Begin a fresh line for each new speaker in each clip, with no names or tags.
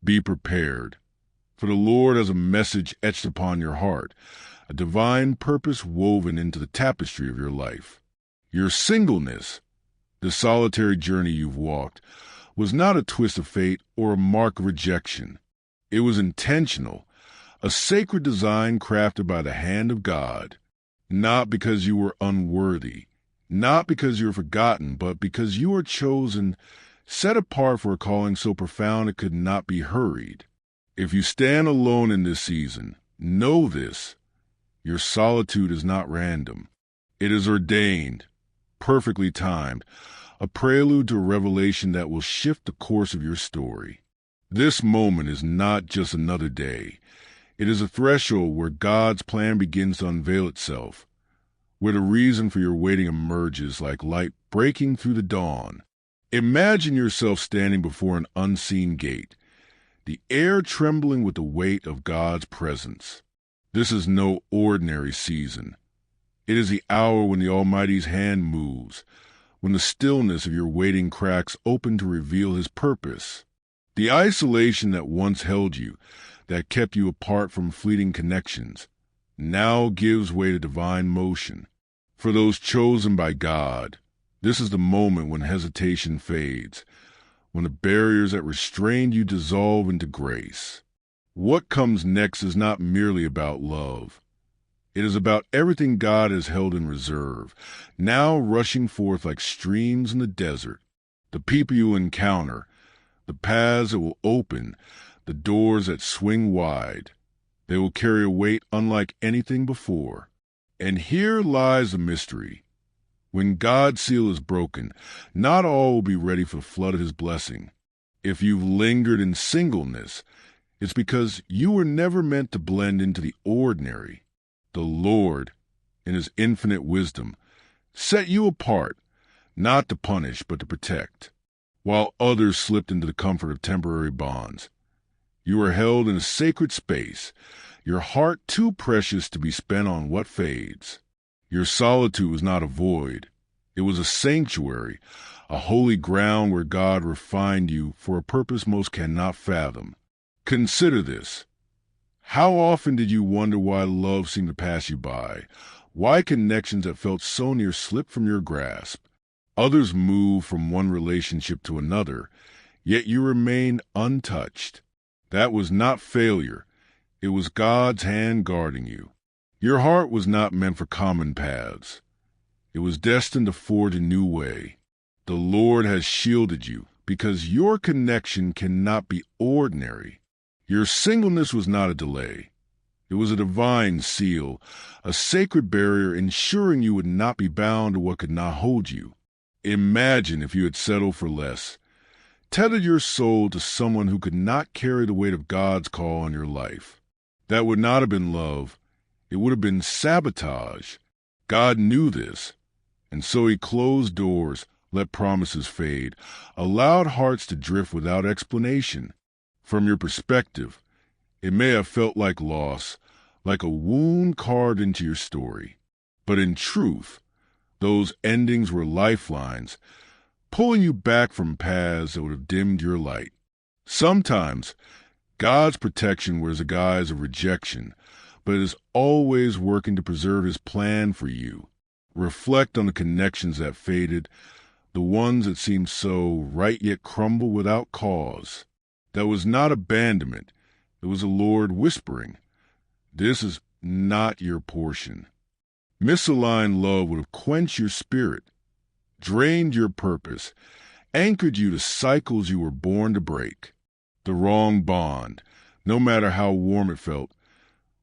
Be prepared, for the Lord has a message etched upon your heart, a divine purpose woven into the tapestry of your life. Your singleness, the solitary journey you've walked, was not a twist of fate or a mark of rejection. It was intentional, a sacred design crafted by the hand of God, not because you were unworthy, not because you were forgotten, but because you are chosen, set apart for a calling so profound it could not be hurried. If you stand alone in this season, know this: your solitude is not random. It is ordained, perfectly timed, a prelude to a revelation that will shift the course of your story. This moment is not just another day. It is a threshold where God's plan begins to unveil itself, where the reason for your waiting emerges like light breaking through the dawn. Imagine yourself standing before an unseen gate, the air trembling with the weight of God's presence. This is no ordinary season. It is the hour when the Almighty's hand moves, when the stillness of your waiting cracks open to reveal His purpose. The isolation that once held you, that kept you apart from fleeting connections, now gives way to divine motion. For those chosen by God, this is the moment when hesitation fades, when the barriers that restrained you dissolve into grace. What comes next is not merely about love. It is about everything God has held in reserve, now rushing forth like streams in the desert. The people you encounter, the paths that will open, the doors that swing wide. They will carry a weight unlike anything before. And here lies the mystery. When God's seal is broken, not all will be ready for the flood of His blessing. If you've lingered in singleness, it's because you were never meant to blend into the ordinary. The Lord, in His infinite wisdom, set you apart, not to punish but to protect, while others slipped into the comfort of temporary bonds. You are held in a sacred space, your heart too precious to be spent on what fades. Your solitude was not a void. It was a sanctuary, a holy ground where God refined you for a purpose most cannot fathom. Consider this. How often did you wonder why love seemed to pass you by? Why connections that felt so near slipped from your grasp? Others moved from one relationship to another, yet you remained untouched. That was not failure. It was God's hand guarding you. Your heart was not meant for common paths. It was destined to forge a new way. The Lord has shielded you because your connection cannot be ordinary. Your singleness was not a delay. It was a divine seal, a sacred barrier ensuring you would not be bound to what could not hold you. Imagine if you had settled for less, tethered your soul to someone who could not carry the weight of God's call on your life. That would not have been love. It would have been sabotage. God knew this, and so He closed doors, let promises fade, allowed hearts to drift without explanation. From your perspective, it may have felt like loss, like a wound carved into your story. But in truth, those endings were lifelines, pulling you back from paths that would have dimmed your light. Sometimes, God's protection wears a guise of rejection, but is always working to preserve His plan for you. Reflect on the connections that faded, the ones that seemed so right yet crumble without cause. That was not abandonment. It was the Lord whispering, "This is not your portion." Misaligned love would have quenched your spirit, drained your purpose, anchored you to cycles you were born to break. The wrong bond, no matter how warm it felt,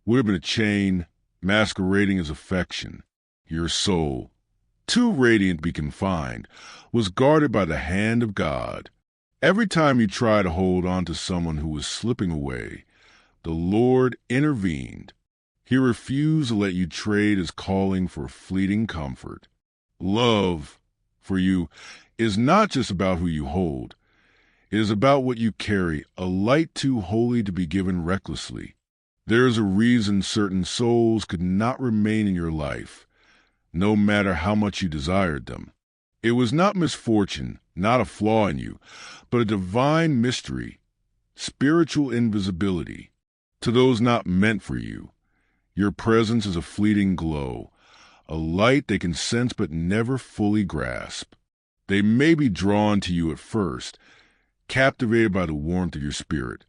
would have been a chain masquerading as affection. Your soul, too radiant to be confined, was guarded by the hand of God. Every time you tried to hold on to someone who was slipping away, the Lord intervened. He refused to let you trade His calling for fleeting comfort. Love, for you, is not just about who you hold. It is about what you carry, a light too holy to be given recklessly. There is a reason certain souls could not remain in your life, no matter how much you desired them. It was not misfortune, not a flaw in you, but a divine mystery, spiritual invisibility. To those not meant for you, your presence is a fleeting glow, a light they can sense but never fully grasp. They may be drawn to you at first, captivated by the warmth of your spirit,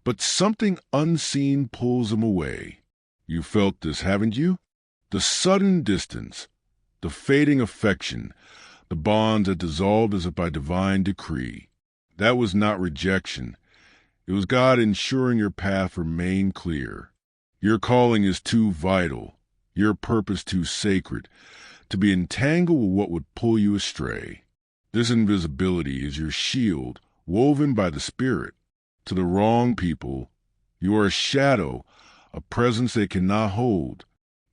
but something unseen pulls them away. You felt this, haven't you? The sudden distance, the fading affection, the bonds that dissolved as if by divine decree. That was not rejection. It was God ensuring your path remained clear. Your calling is too vital, your purpose too sacred, to be entangled with what would pull you astray. This invisibility is your shield, woven by the Spirit. To the wrong people, you are a shadow, a presence they cannot hold.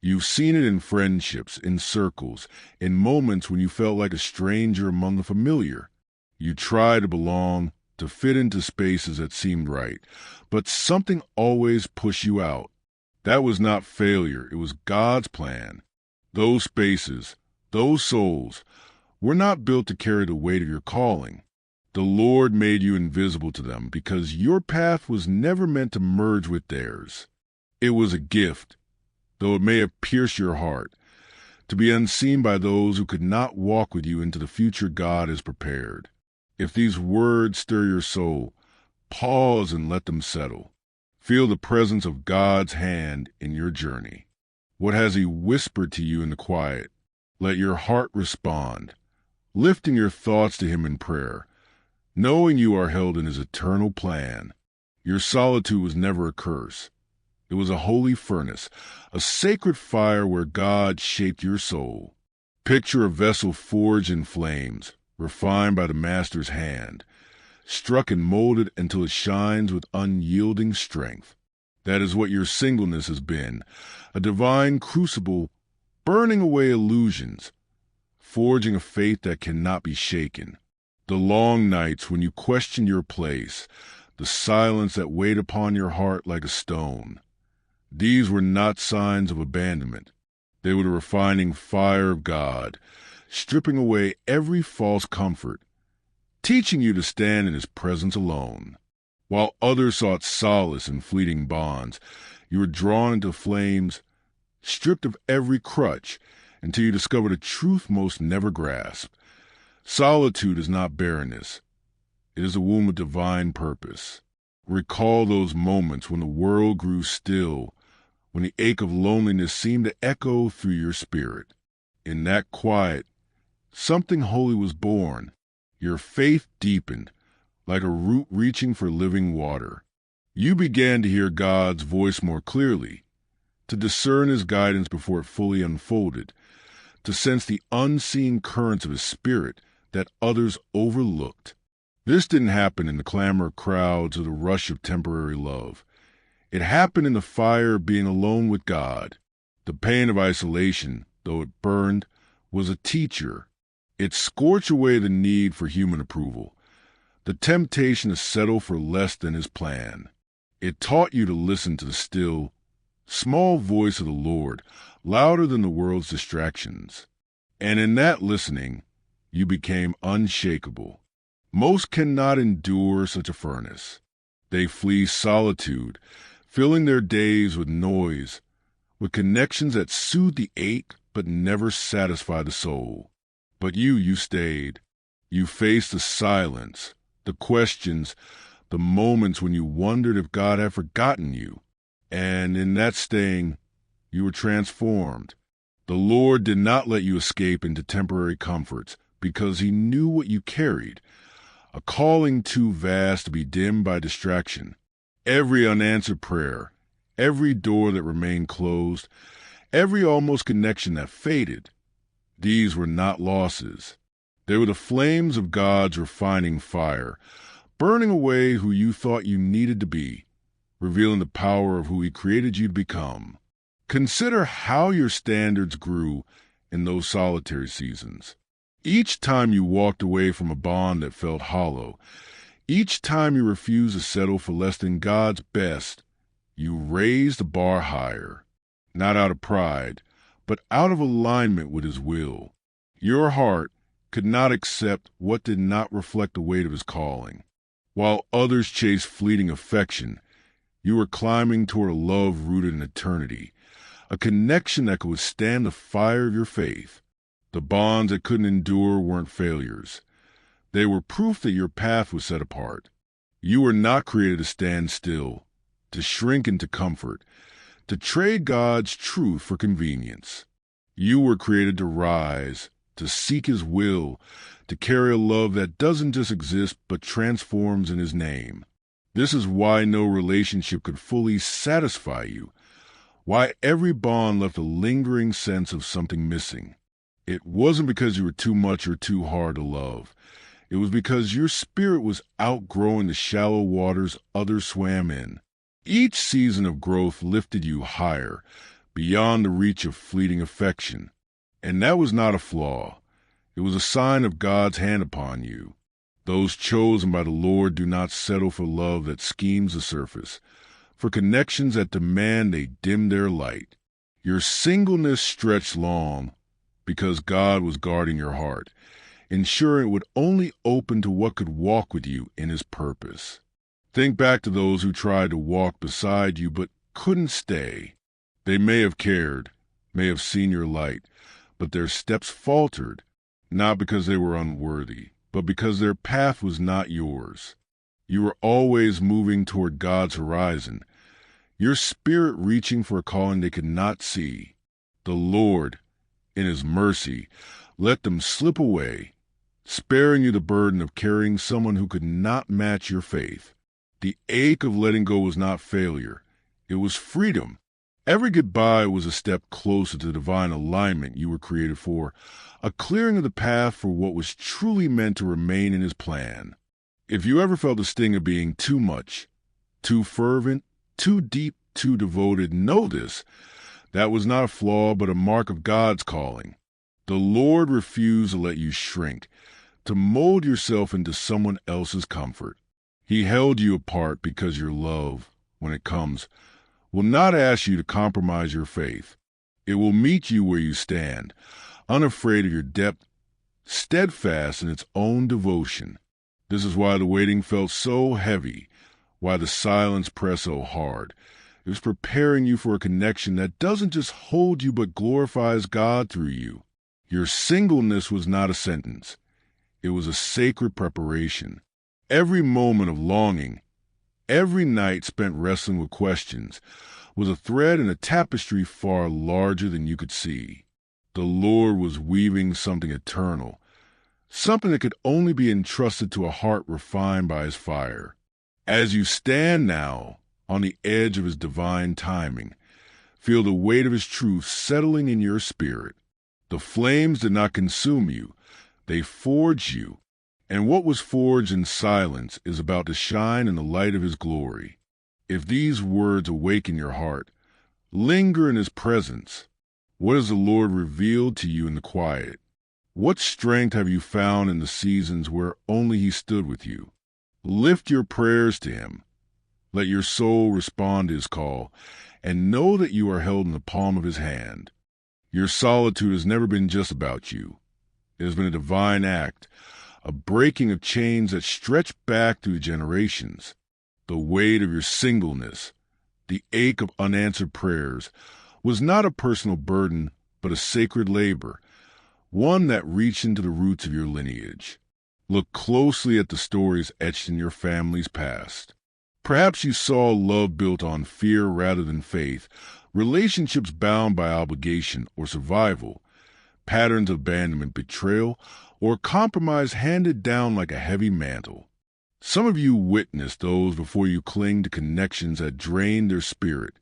You've seen it in friendships, in circles, in moments when you felt like a stranger among the familiar. You tried to belong, to fit into spaces that seemed right, but something always pushed you out. That was not failure, it was God's plan. Those spaces, those souls, were not built to carry the weight of your calling. The Lord made you invisible to them because your path was never meant to merge with theirs. It was a gift, though it may have pierced your heart, to be unseen by those who could not walk with you into the future God has prepared. If these words stir your soul, pause and let them settle. Feel the presence of God's hand in your journey. What has He whispered to you in the quiet? Let your heart respond, lifting your thoughts to Him in prayer, knowing you are held in His eternal plan. Your solitude was never a curse. It was a holy furnace, a sacred fire where God shaped your soul. Picture a vessel forged in flames, refined by the Master's hand, struck and molded until it shines with unyielding strength. That is what your singleness has been, a divine crucible burning away illusions, forging a faith that cannot be shaken. The long nights when you question your place, the silence that weighed upon your heart like a stone. These were not signs of abandonment. They were the refining fire of God, stripping away every false comfort, teaching you to stand in His presence alone. While others sought solace in fleeting bonds, you were drawn into flames, stripped of every crutch, until you discovered a truth most never grasped. Solitude is not barrenness. It is a womb of divine purpose. Recall those moments when the world grew still, when the ache of loneliness seemed to echo through your spirit. In that quiet, something holy was born. Your faith deepened, like a root reaching for living water. You began to hear God's voice more clearly, to discern His guidance before it fully unfolded, to sense the unseen currents of His Spirit that others overlooked. This didn't happen in the clamor of crowds or the rush of temporary love. It happened in the fire of being alone with God. The pain of isolation, though it burned, was a teacher. It scorched away the need for human approval, the temptation to settle for less than His plan. It taught you to listen to the still, small voice of the Lord, louder than the world's distractions. And in that listening, you became unshakable. Most cannot endure such a furnace. They flee solitude, filling their days with noise, with connections that soothe the ache but never satisfy the soul. But you stayed. You faced the silence, the questions, the moments when you wondered if God had forgotten you. And in that staying, you were transformed. The Lord did not let you escape into temporary comforts because He knew what you carried, a calling too vast to be dimmed by distraction. Every unanswered prayer, every door that remained closed, every almost connection that faded, these were not losses. They were the flames of God's refining fire, burning away who you thought you needed to be, revealing the power of who He created you to become. Consider how your standards grew in those solitary seasons. Each time you walked away from a bond that felt hollow, each time you refused to settle for less than God's best, you raised the bar higher, not out of pride, but out of alignment with His will. Your heart could not accept what did not reflect the weight of His calling. While others chase fleeting affection, you were climbing toward a love rooted in eternity, a connection that could withstand the fire of your faith. The bonds that couldn't endure weren't failures. They were proof that your path was set apart. You were not created to stand still, to shrink into comfort, to trade God's truth for convenience. You were created to rise, to seek His will, to carry a love that doesn't just exist but transforms in His name. This is why no relationship could fully satisfy you, why every bond left a lingering sense of something missing. It wasn't because you were too much or too hard to love. It was because your spirit was outgrowing the shallow waters others swam in. Each season of growth lifted you higher, beyond the reach of fleeting affection. And that was not a flaw. It was a sign of God's hand upon you. Those chosen by the Lord do not settle for love that schemes the surface, for connections that demand they dim their light. Your singleness stretched long because God was guarding your heart, ensuring it would only open to what could walk with you in His purpose. Think back to those who tried to walk beside you but couldn't stay. They may have cared, may have seen your light, but their steps faltered, not because they were unworthy, but because their path was not yours. You were always moving toward God's horizon, your spirit reaching for a calling they could not see. The Lord, in His mercy, let them slip away, sparing you the burden of carrying someone who could not match your faith. The ache of letting go was not failure. It was freedom. Every goodbye was a step closer to the divine alignment you were created for, a clearing of the path for what was truly meant to remain in His plan. If you ever felt the sting of being too much, too fervent, too deep, too devoted, know this. That was not a flaw, but a mark of God's calling. The Lord refused to let you shrink, to mold yourself into someone else's comfort. He held you apart because your love, when it comes, will not ask you to compromise your faith. It will meet you where you stand, unafraid of your depth, steadfast in its own devotion. This is why the waiting felt so heavy, why the silence pressed so hard. It was preparing you for a connection that doesn't just hold you but glorifies God through you. Your singleness was not a sentence. It was a sacred preparation. Every moment of longing, every night spent wrestling with questions, was a thread in a tapestry far larger than you could see. The Lord was weaving something eternal, something that could only be entrusted to a heart refined by His fire. As you stand now on the edge of His divine timing, feel the weight of His truth settling in your spirit. The flames did not consume you. They forged you. And what was forged in silence is about to shine in the light of His glory. If these words awaken your heart, linger in His presence. What has the Lord revealed to you in the quiet? What strength have you found in the seasons where only He stood with you? Lift your prayers to Him. Let your soul respond to His call, and know that you are held in the palm of His hand. Your solitude has never been just about you. It has been a divine act, a breaking of chains that stretch back through generations. The weight of your singleness, the ache of unanswered prayers, was not a personal burden, but a sacred labor, one that reached into the roots of your lineage. Look closely at the stories etched in your family's past. Perhaps you saw love built on fear rather than faith, relationships bound by obligation or survival, patterns of abandonment, betrayal, or compromise handed down like a heavy mantle. Some of you witnessed those before you cling to connections that drained their spirit,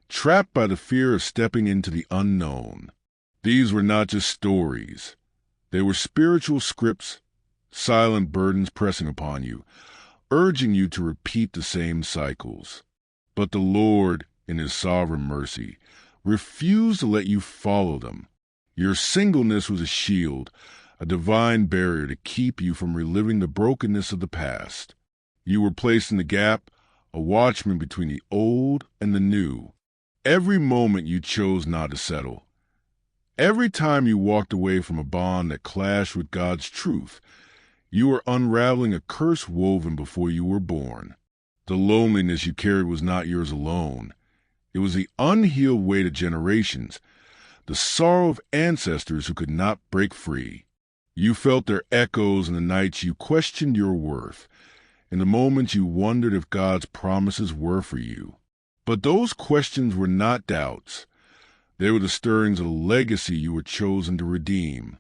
trapped by the fear of stepping into the unknown. These were not just stories. They were spiritual scripts, silent burdens pressing upon you, urging you to repeat the same cycles. But the Lord, in His sovereign mercy, refused to let you follow them. Your singleness was a shield, a divine barrier to keep you from reliving the brokenness of the past. You were placed in the gap, a watchman between the old and the new. Every moment you chose not to settle. Every time you walked away from a bond that clashed with God's truth, You were unraveling a curse woven before you were born. The loneliness you carried was not yours alone. It was the unhealed weight of generations, the sorrow of ancestors who could not break free. You felt their echoes in the nights you questioned your worth, in the moments you wondered if God's promises were for you. But those questions were not doubts. They were the stirrings of the legacy you were chosen to redeem.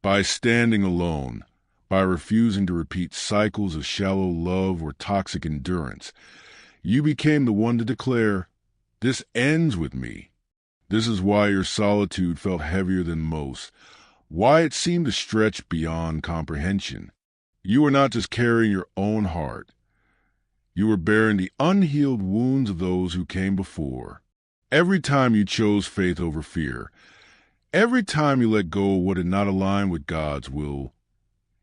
By standing alone, by refusing to repeat cycles of shallow love or toxic endurance, you became the one to declare, "This ends with me." This is why your solitude felt heavier than most, why it seemed to stretch beyond comprehension. You were not just carrying your own heart. You were bearing the unhealed wounds of those who came before. Every time you chose faith over fear, every time you let go of what had not aligned with God's will,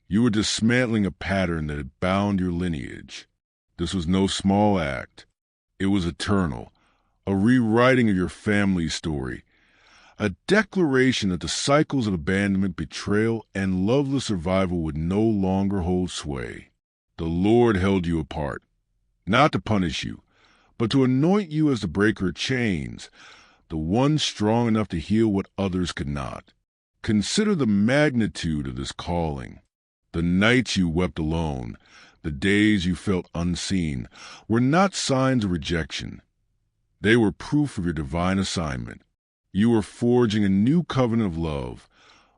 you were dismantling a pattern that had bound your lineage. This was no small act. It was eternal, a rewriting of your family's story, a declaration that the cycles of abandonment, betrayal, and loveless survival would no longer hold sway. The Lord held you apart, not to punish you, but to anoint you as the breaker of chains, the one strong enough to heal what others could not. Consider the magnitude of this calling. The nights you wept alone, the days you felt unseen, were not signs of rejection. They were proof of your divine assignment. You were forging a new covenant of love,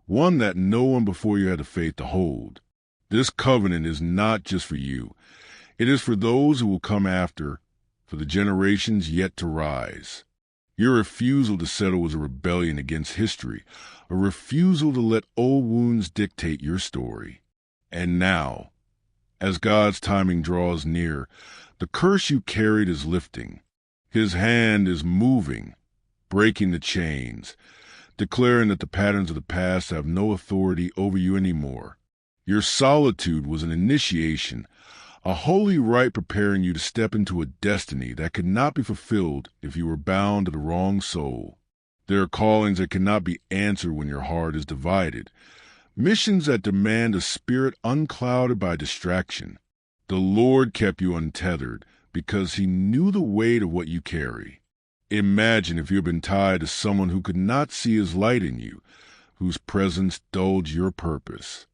one that no one before you had the faith to hold. This covenant is not just for you. It is for those who will come after, for the generations yet to rise. Your refusal to settle was a rebellion against history, a refusal to let old wounds dictate your story. And now, as God's timing draws near, the curse you carried is lifting. His hand is moving, breaking the chains, declaring that the patterns of the past have no authority over you anymore. Your solitude was an initiation, a holy rite preparing you to step into a destiny that could not be fulfilled if you were bound to the wrong soul. There are callings that cannot be answered when your heart is divided, missions that demand a spirit unclouded by distraction. The Lord kept you untethered because He knew the weight of what you carry. Imagine if you had been tied to someone who could not see His light in you, whose presence dulled your purpose.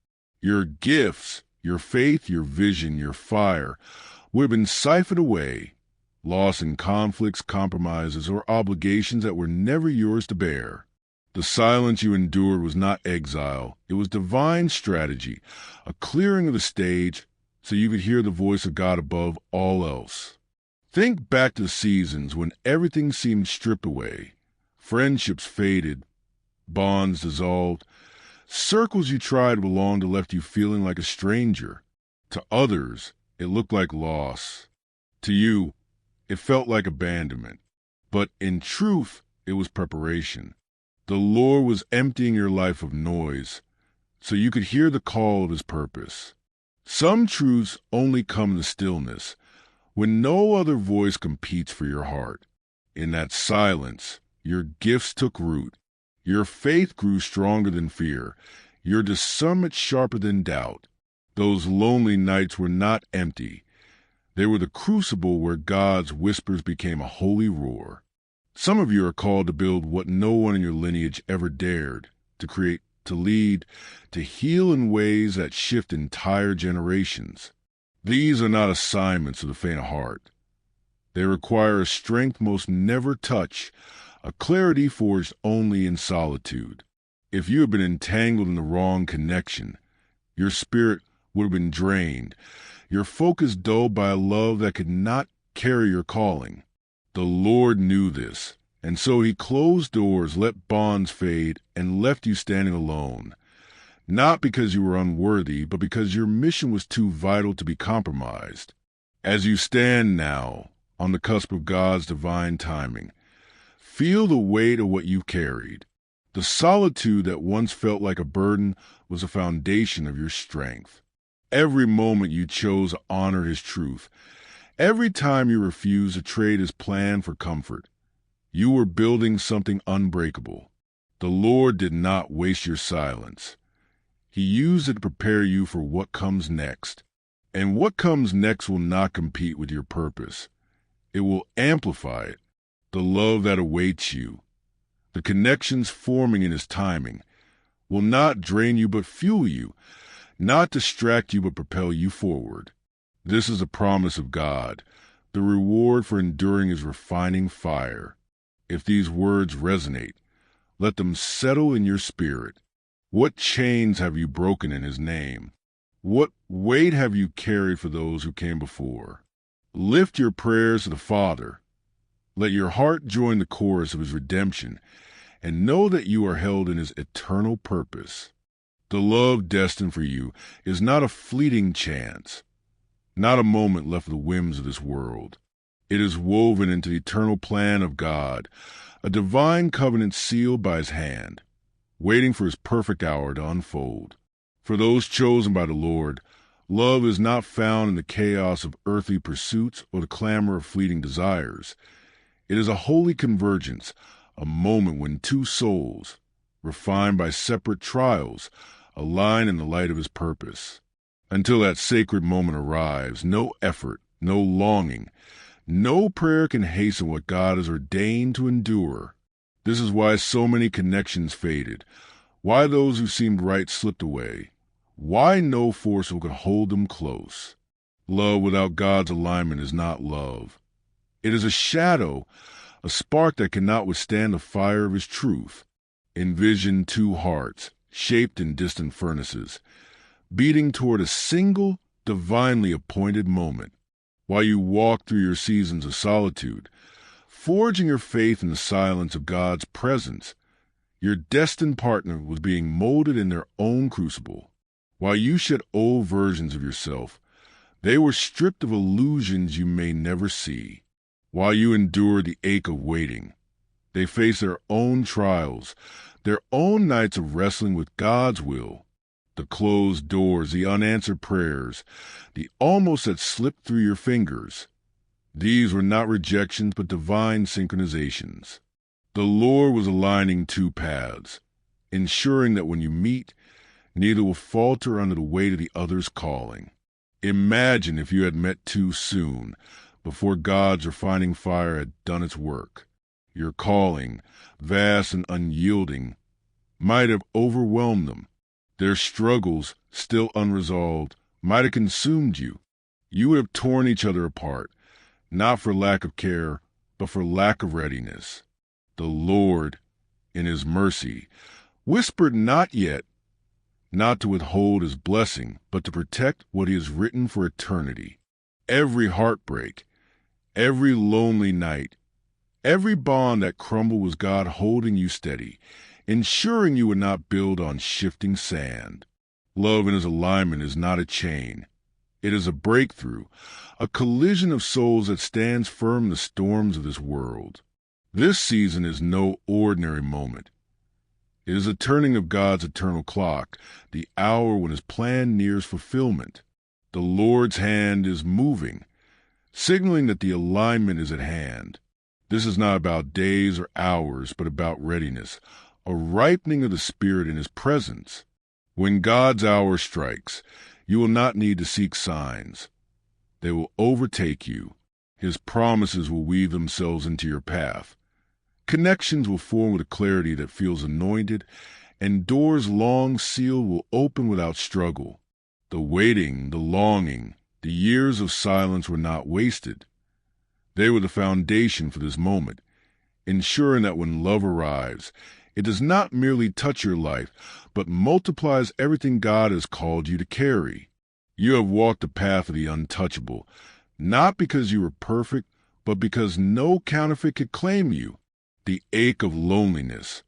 Your gifts, your faith, your vision, your fire would have been siphoned away, lost in conflicts, compromises, or obligations that were never yours to bear. The silence you endured was not exile. It was divine strategy, a clearing of the stage so you could hear the voice of God above all else. Think back to the seasons when everything seemed stripped away. Friendships faded, bonds dissolved, circles you tried to belong to left you feeling like a stranger. To others, it looked like loss. To you, it felt like abandonment. But in truth, it was preparation. The Lord was emptying your life of noise so you could hear the call of His purpose. Some truths only come in the stillness, when no other voice competes for your heart. In that silence, your gifts took root. Your faith grew stronger than fear, your discernment sharper than doubt. Those lonely nights were not empty. They were the crucible where God's whispers became a holy roar. Some of you are called to build what no one in your lineage ever dared, to create, to lead, to heal in ways that shift entire generations. These are not assignments of the faint of heart. They require a strength most never touch, a clarity forged only in solitude. If you had been entangled in the wrong connection, your spirit would have been drained, your focus dulled by a love that could not carry your calling. The Lord knew this, and so He closed doors, let bonds fade, and left you standing alone. Not because you were unworthy, but because your mission was too vital to be compromised. As you stand now, on the cusp of God's divine timing, feel the weight of what you've carried. The solitude that once felt like a burden was a foundation of your strength. Every moment you chose to honor His truth, every time you refused to trade His plan for comfort, you were building something unbreakable. The Lord did not waste your silence. He used it to prepare you for what comes next. And what comes next will not compete with your purpose. It will amplify it. The love that awaits you, the connections forming in His timing, will not drain you but fuel you, not distract you but propel you forward. This is a promise of God. The reward for enduring is refining fire. If these words resonate, let them settle in your spirit. What chains have you broken in His name? What weight have you carried for those who came before? Lift your prayers to the Father. Let your heart join the chorus of His redemption, and know that you are held in His eternal purpose. The love destined for you is not a fleeting chance, not a moment left to the whims of this world. It is woven into the eternal plan of God, a divine covenant sealed by His hand, waiting for His perfect hour to unfold. For those chosen by the Lord, love is not found in the chaos of earthly pursuits or the clamor of fleeting desires. It is a holy convergence, a moment when two souls, refined by separate trials, align in the light of His purpose. Until that sacred moment arrives, no effort, no longing, no prayer can hasten what God has ordained to endure. This is why so many connections faded, why those who seemed right slipped away, why no force could hold them close. Love without God's alignment is not love. It is a shadow, a spark that cannot withstand the fire of His truth. Envision two hearts, shaped in distant furnaces, beating toward a single, divinely appointed moment. While you walk through your seasons of solitude, forging your faith in the silence of God's presence, your destined partner was being molded in their own crucible. While you shed old versions of yourself, they were stripped of illusions you may never see. While you endure the ache of waiting, they face their own trials, their own nights of wrestling with God's will. The closed doors, the unanswered prayers, the almost that slipped through your fingers. These were not rejections but divine synchronizations. The Lord was aligning two paths, ensuring that when you meet, neither will falter under the weight of the other's calling. Imagine if you had met too soon, before God's refining fire had done its work. Your calling, vast and unyielding, might have overwhelmed them. Their struggles, still unresolved, might have consumed you. You would have torn each other apart, not for lack of care, but for lack of readiness. The Lord, in His mercy, whispered not yet, not to withhold His blessing, but to protect what He has written for eternity. Every heartbreak, every lonely night, every bond that crumbled was God holding you steady, ensuring you would not build on shifting sand. Love in His alignment is not a chain. It is a breakthrough, a collision of souls that stands firm in the storms of this world. This season is no ordinary moment. It is a turning of God's eternal clock, the hour when His plan nears fulfillment. The Lord's hand is moving, signaling that the alignment is at hand. This is not about days or hours, but about readiness, a ripening of the Spirit in His presence. When God's hour strikes, you will not need to seek signs. They will overtake you. His promises will weave themselves into your path. Connections will form with a clarity that feels anointed, and doors long sealed will open without struggle. The waiting, the longing, the years of silence were not wasted. They were the foundation for this moment, ensuring that when love arrives, it does not merely touch your life, but multiplies everything God has called you to carry. You have walked the path of the untouchable, not because you were perfect, but because no counterfeit could claim you. The ache of loneliness,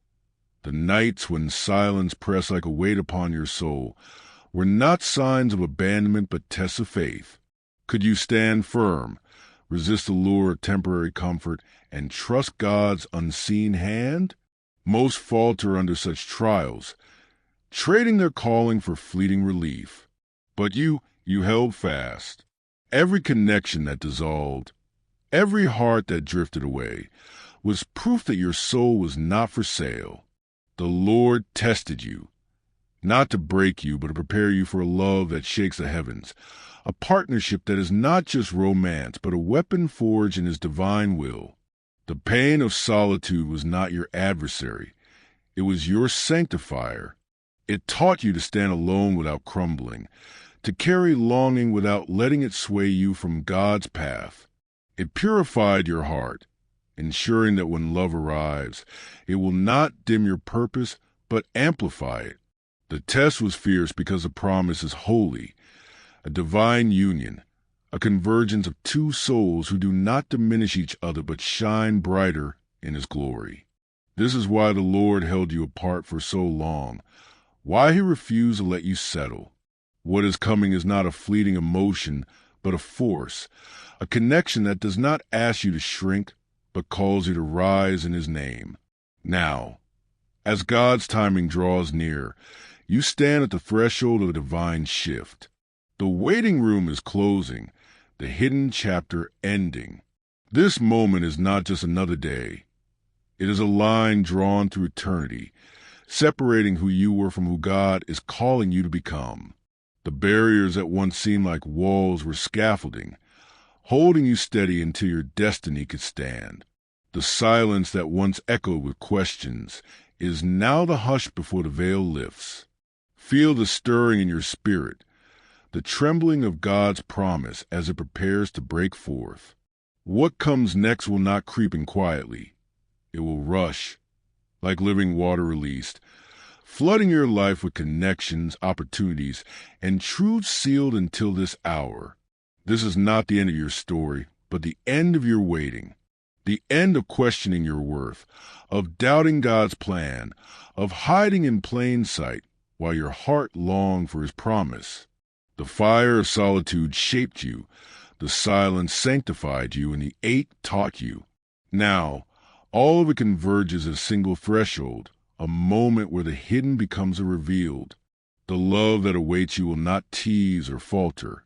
the nights when silence pressed like a weight upon your soul, were not signs of abandonment but tests of faith. Could you stand firm, resist the lure of temporary comfort, and trust God's unseen hand? Most falter under such trials, trading their calling for fleeting relief. But you held fast. Every connection that dissolved, every heart that drifted away, was proof that your soul was not for sale. The Lord tested you, not to break you, but to prepare you for a love that shakes the heavens, a partnership that is not just romance, but a weapon forged in his divine will. The pain of solitude was not your adversary. It was your sanctifier. It taught you to stand alone without crumbling, to carry longing without letting it sway you from God's path. It purified your heart, ensuring that when love arrives, it will not dim your purpose, but amplify it. The test was fierce because the promise is holy, a divine union, a convergence of two souls who do not diminish each other but shine brighter in his glory. This is why the Lord held you apart for so long, why he refused to let you settle. What is coming is not a fleeting emotion, but a force, a connection that does not ask you to shrink, but calls you to rise in his name. Now, as God's timing draws near, you stand at the threshold of a divine shift. The waiting room is closing, the hidden chapter ending. This moment is not just another day. It is a line drawn through eternity, separating who you were from who God is calling you to become. The barriers that once seemed like walls were scaffolding, holding you steady until your destiny could stand. The silence that once echoed with questions is now the hush before the veil lifts. Feel the stirring in your spirit, the trembling of God's promise as it prepares to break forth. What comes next will not creep in quietly. It will rush, like living water released, flooding your life with connections, opportunities, and truths sealed until this hour. This is not the end of your story, but the end of your waiting, the end of questioning your worth, of doubting God's plan, of hiding in plain sight while your heart longed for his promise. The fire of solitude shaped you, the silence sanctified you, and the ache taught you. Now, all of it converges at a single threshold, a moment where the hidden becomes a revealed. The love that awaits you will not tease or falter.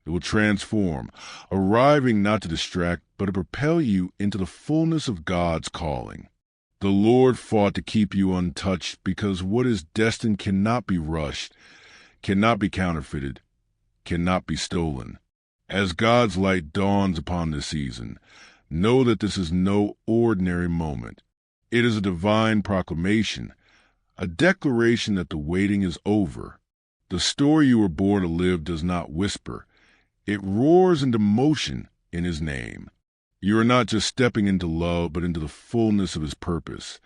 It will transform, arriving not to distract, but to propel you into the fullness of God's calling. The Lord fought to keep you untouched because what is destined cannot be rushed, cannot be counterfeited, cannot be stolen. As God's light dawns upon this season, know that this is no ordinary moment. It is a divine proclamation, a declaration that the waiting is over. The story you were born to live does not whisper. It roars into motion in his name. You are not just stepping into love, but into the fullness of his purpose,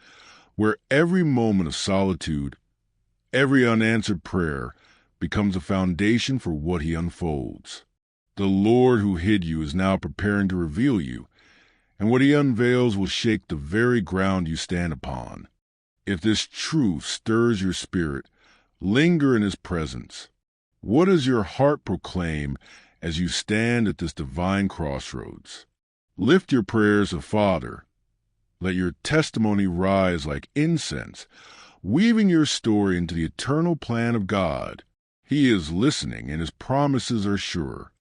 where every moment of solitude, every unanswered prayer becomes a foundation for what he unfolds. The Lord who hid you is now preparing to reveal you, and what he unveils will shake the very ground you stand upon. If this truth stirs your spirit, linger in his presence. What does your heart proclaim as you stand at this divine crossroads? Lift your prayers of Father. Let your testimony rise like incense, weaving your story into the eternal plan of God. He is listening, and his promises are sure.